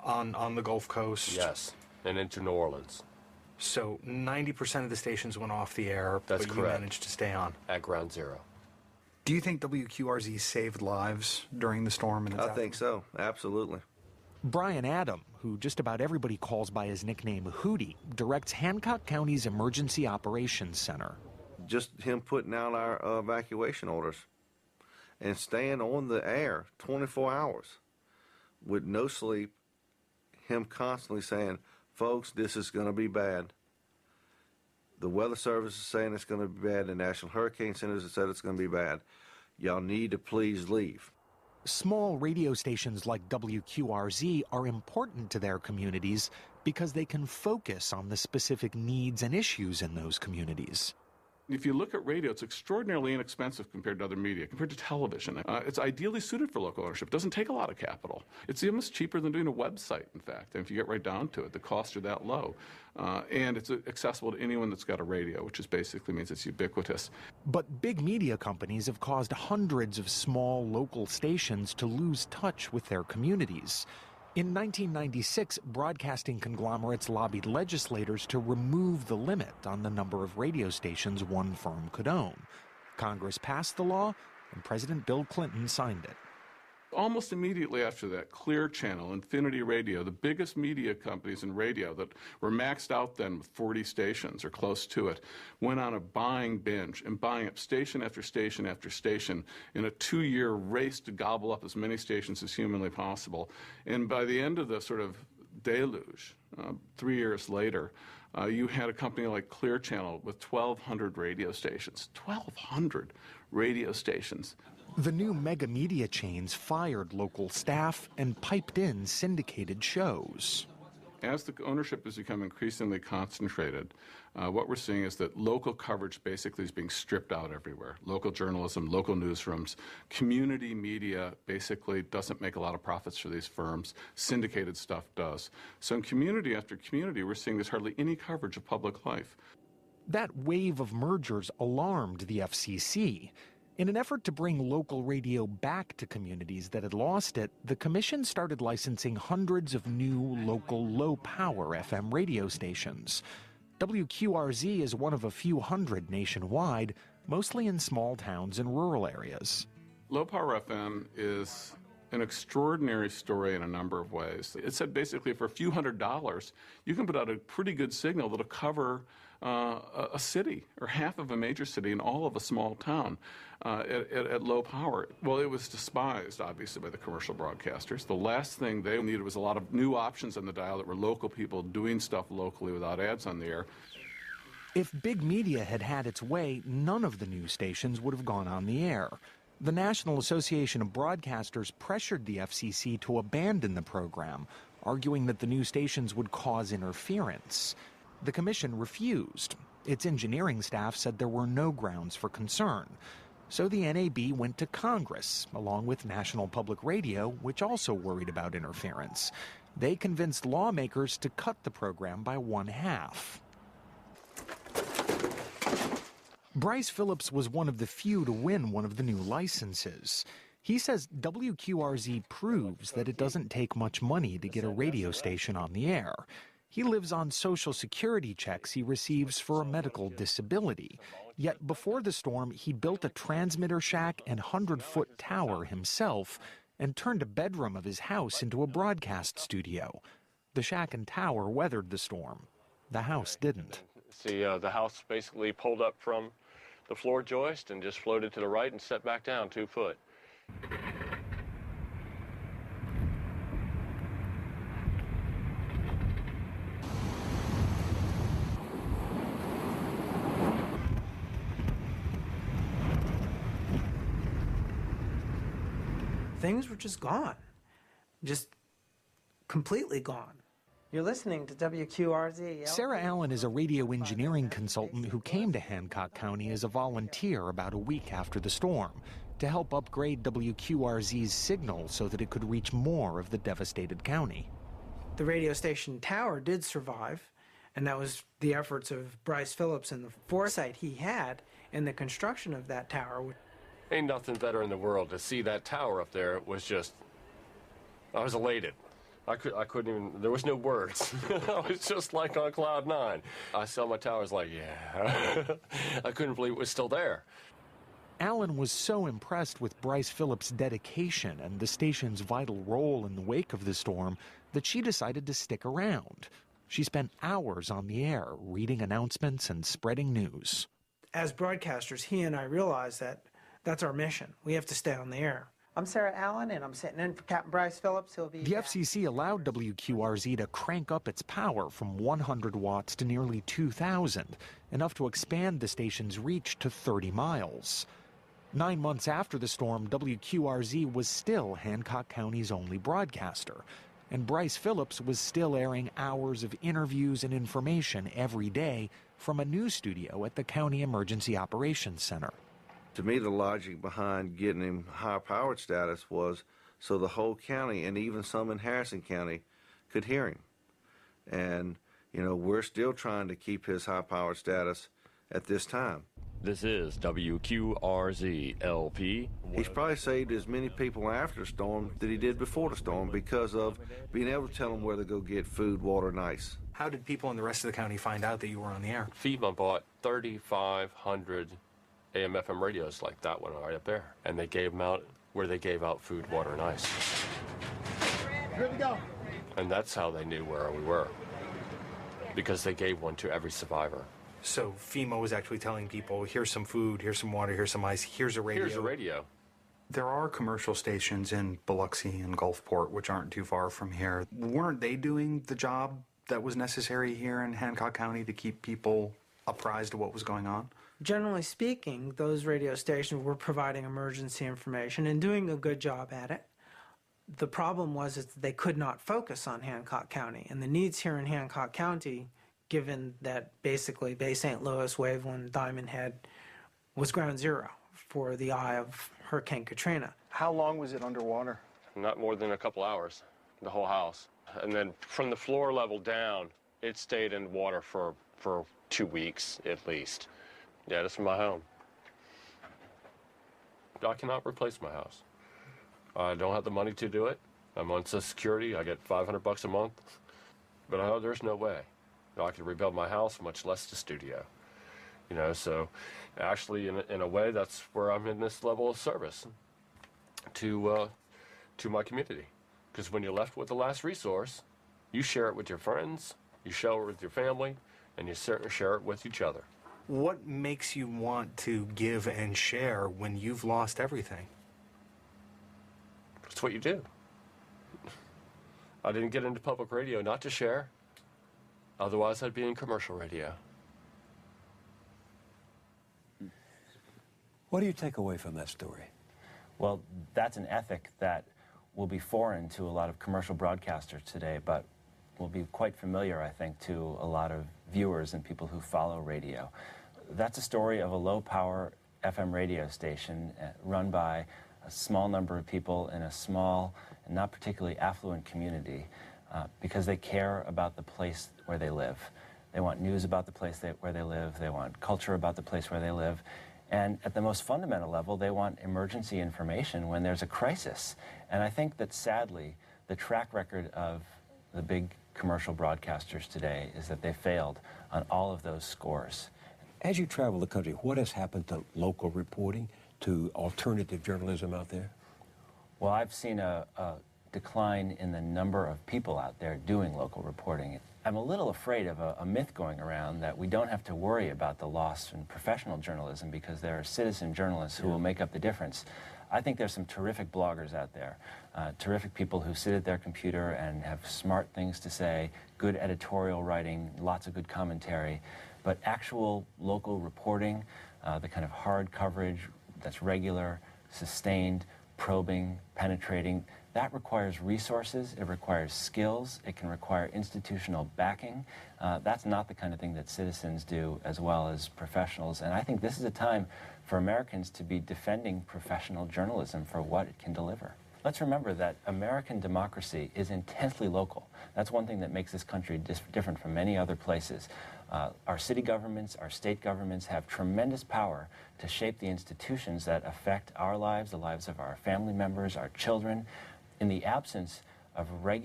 on the Gulf Coast? Yes, and into New Orleans. So 90% of the stations went off the air, That's but correct. You managed to stay on. At ground zero. Do you think WQRZ saved lives during the storm? I think so, absolutely. Brian Adam, who just about everybody calls by his nickname Hootie, directs Hancock County's Emergency Operations Center. Just him putting out our evacuation orders and staying on the air 24 hours with no sleep, him constantly saying, folks, this is going to be bad. The Weather Service is saying it's going to be bad. The National Hurricane Center has said it's going to be bad. Y'all need to please leave. Small radio stations like WQRZ are important to their communities because they can focus on the specific needs and issues in those communities. If you look at radio, it's extraordinarily inexpensive compared to other media, compared to television. It's ideally suited for local ownership. It doesn't take a lot of capital. It's almost cheaper than doing a website, in fact. And if you get right down to it, the costs are that low. And it's accessible to anyone that's got a radio, which is basically means it's ubiquitous. But big media companies have caused hundreds of small local stations to lose touch with their communities. In 1996, broadcasting conglomerates lobbied legislators to remove the limit on the number of radio stations one firm could own. Congress passed the law, and President Bill Clinton signed it. Almost immediately after that, Clear Channel, Infinity Radio, the biggest media companies in radio that were maxed out then with 40 stations or close to it, went on a buying binge and buying up station after station after station in a 2-year race to gobble up as many stations as humanly possible. And by the end of the sort of deluge, 3 years later, you had a company like Clear Channel with 1,200 radio stations. 1,200 radio stations. The new mega media chains fired local staff and piped in syndicated shows. As the ownership has become increasingly concentrated, what we're seeing is that local coverage basically is being stripped out everywhere. Local journalism, local newsrooms, community media basically doesn't make a lot of profits for these firms. Syndicated stuff does. So in community after community, we're seeing there's hardly any coverage of public life. That wave of mergers alarmed the FCC. In an effort to bring local radio back to communities that had lost it, the commission started licensing hundreds of new local low-power FM radio stations. WQRZ is one of a few hundred nationwide, mostly in small towns and rural areas. Low-power FM is an extraordinary story in a number of ways. It said basically for a few $100s, you can put out a pretty good signal that'll cover a city or half of a major city and all of a small town at low power. Well, it was despised, obviously, by the commercial broadcasters. The last thing they needed was a lot of new options on the dial that were local people doing stuff locally without ads on the air. If big media had had its way, none of the new stations would have gone on the air. The National Association of Broadcasters pressured the FCC to abandon the program, arguing that the new stations would cause interference. The commission refused. Its engineering staff said there were no grounds for concern. So the NAB went to Congress, along with National Public Radio, which also worried about interference. They convinced lawmakers to cut the program by 1/2. Bryce Phillips was one of the few to win one of the new licenses. He says WQRZ proves that it doesn't take much money to get a radio station on the air. He lives on Social Security checks he receives for a medical disability. Yet before the storm, he built a transmitter shack and 100-foot tower himself and turned a bedroom of his house into a broadcast studio. The shack and tower weathered the storm. The house didn't. See, the house basically pulled up from the floor joist and just floated to the right and set back down 2 foot. Things were just gone, just completely gone. You're listening to WQRZ. Sarah Allen is a radio engineering consultant who came to Hancock County as a volunteer about a week after the storm to help upgrade WQRZ's signal so that it could reach more of the devastated county. The radio station tower did survive, and that was the efforts of Bryce Phillips and the foresight he had in the construction of that tower. Ain't nothing better in the world. To see that tower up there was just, I was elated. I couldn't even, there was no words. I was just like on cloud nine. I saw my towers like, yeah. I couldn't believe it was still there. Alan was so impressed with Bryce Phillips' dedication and the station's vital role in the wake of the storm that she decided to stick around. She spent hours on the air reading announcements and spreading news. As broadcasters, he and I realized that that's our mission. We have to stay on the air. I'm Sarah Allen, and I'm sitting in for Captain Bryce Phillips. He'll be The back. FCC allowed WQRZ to crank up its power from 100 watts to nearly 2,000, enough to expand the station's reach to 30 miles. 9 months after the storm, WQRZ was still Hancock County's only broadcaster, and Bryce Phillips was still airing hours of interviews and information every day from a news studio at the County Emergency Operations Center. To me, the logic behind getting him high-powered status was so the whole county, and even some in Harrison County, could hear him. And, you know, we're still trying to keep his high-powered status at this time. This is WQRZ LP. He's probably saved as many people after the storm that he did before the storm because of being able to tell them where to go get food, water, and ice. How did people in the rest of the county find out that you were on the air? FEMA bought 3,500 AM/FM radios like that one right up there, and they gave them out where they gave out food, water, and ice. Here we go. And that's how they knew where we were, because they gave one to every survivor. So FEMA was actually telling people, here's some food, here's some water, here's some ice, here's a radio. Here's a radio. There are commercial stations in Biloxi and Gulfport, which aren't too far from here. Weren't they doing the job that was necessary here in Hancock County to keep people apprised of what was going on? Generally speaking, those radio stations were providing emergency information and doing a good job at it. The problem was that they could not focus on Hancock County, and the needs here in Hancock County, given that basically Bay St. Louis, Waveland, Diamond Head was ground zero for the eye of Hurricane Katrina. How long was it underwater? Not more than a couple hours, the whole house. And then from the floor level down, it stayed in water for 2 weeks at least. Yeah, this is my home. I cannot replace my house. I don't have the money to do it. I'm on Social Security. I get $500 a month. But there's no way. I could rebuild my house, much less the studio. You know, so actually, in a way, that's where I'm in this level of service to my community. Because when you're left with the last resource, you share it with your friends, you share it with your family, and you certainly share it with each other. What makes you want to give and share when you've lost everything? It's what you do. I didn't get into public radio not to share. Otherwise, I'd be in commercial radio. What do you take away from that story? Well, that's an ethic that will be foreign to a lot of commercial broadcasters today, but will be quite familiar, I think, to a lot of viewers and people who follow radio. That's a story of a low-power FM radio station run by a small number of people in a small and not particularly affluent community because they care about the place where they live. They want news about the place where they live. They want culture about the place where they live. And at the most fundamental level, they want emergency information when there's a crisis. And I think that, sadly, the track record of the big commercial broadcasters today is that they failed on all of those scores. As you travel the country, what has happened to local reporting, to alternative journalism out there? Well, I've seen a decline in the number of people out there doing local reporting. I'm a little afraid of a myth going around that we don't have to worry about the loss in professional journalism because there are citizen journalists who will make up the difference. I think there's some terrific bloggers out there, terrific people who sit at their computer and have smart things to say, good editorial writing, lots of good commentary, but actual local reporting, the kind of hard coverage that's regular, sustained, probing, penetrating, that requires resources, it requires skills, it can require institutional backing. That's not the kind of thing that citizens do as well as professionals. And I think this is a time for Americans to be defending professional journalism for what it can deliver. Let's remember that American democracy is intensely local. That's one thing that makes this country different from many other places. Our city governments, our state governments have tremendous power to shape the institutions that affect our lives, the lives of our family members, our children. In the absence of regular